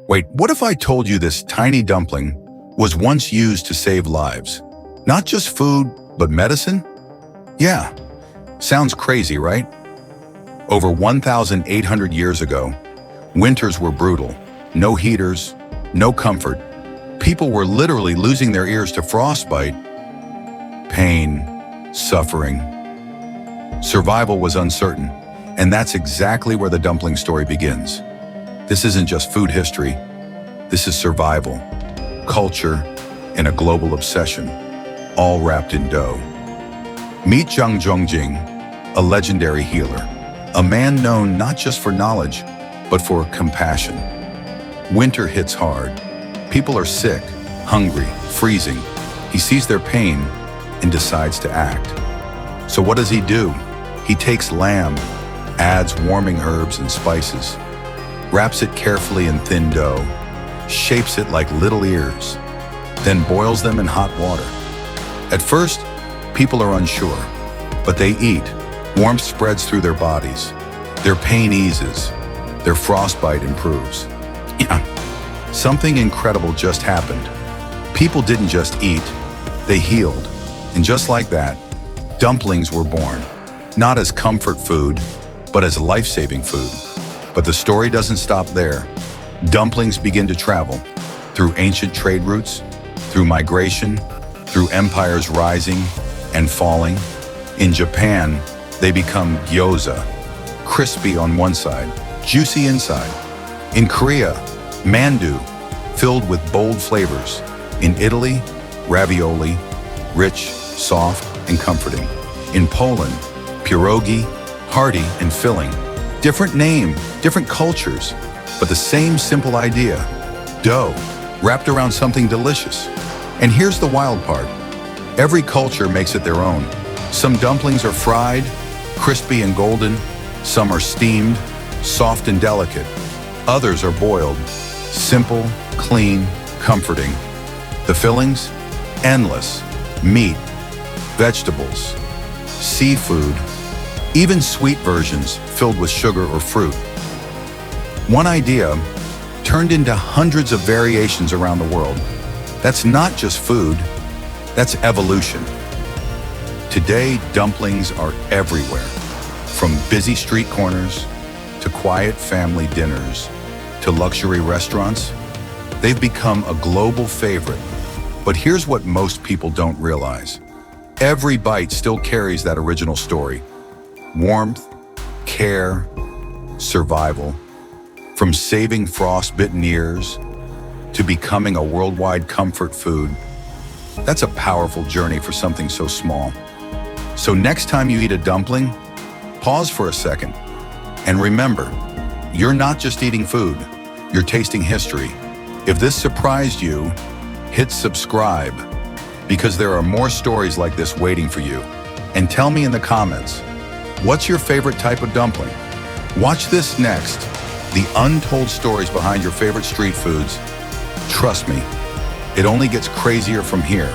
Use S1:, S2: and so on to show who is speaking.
S1: Wait, what if I told you this tiny dumpling was once used to save lives? Not just food, but medicine? Yeah, sounds crazy, right? Over 1,800 years ago, winters were brutal. No heaters, no comfort. People were literally losing their ears to frostbite. Pain, suffering. Survival was uncertain, and that's exactly where the dumpling story begins. This isn't just food history. This is survival, culture, and a global obsession, all wrapped in dough. Meet Zhang Zhongjing, a legendary healer, a man known not just for knowledge, but for compassion. Winter hits hard. People are sick, hungry, freezing. He sees their pain and decides to act. So what does he do? He takes lamb, adds warming herbs and spices, wraps it carefully in thin dough, shapes it like little ears, then boils them in hot water. At first, people are unsure, but they eat. Warmth spreads through their bodies. Their pain eases. Their frostbite improves. Yeah, something incredible just happened. People didn't just eat, they healed. And just like that, dumplings were born. Not as comfort food, but as life-saving food. But the story doesn't stop there. Dumplings begin to travel through ancient trade routes, through migration, through empires rising and falling. In Japan, they become gyoza, crispy on one side, juicy inside. In Korea, mandu, filled with bold flavors. In Italy, ravioli, rich, soft, and comforting. In Poland, pierogi, hearty and filling. Different name, different cultures, but the same simple idea. Dough, wrapped around something delicious. And here's the wild part. Every culture makes it their own. Some dumplings are fried, crispy and golden. Some are steamed, soft and delicate. Others are boiled, simple, clean, comforting. The fillings? Endless. Meat, vegetables, seafood, even sweet versions filled with sugar or fruit. One idea turned into hundreds of variations around the world. That's not just food, that's evolution. Today, dumplings are everywhere. From busy street corners, to quiet family dinners, to luxury restaurants, they've become a global favorite. But here's what most people don't realize. Every bite still carries that original story. Warmth, care, survival. From saving frostbitten ears to becoming a worldwide comfort food. That's a powerful journey for something so small. So next time you eat a dumpling, pause for a second. And remember, you're not just eating food, you're tasting history. If this surprised you, hit subscribe, because there are more stories like this waiting for you. And tell me in the comments, what's your favorite type of dumpling? Watch this next, the untold stories behind your favorite street foods. Trust me, it only gets crazier from here.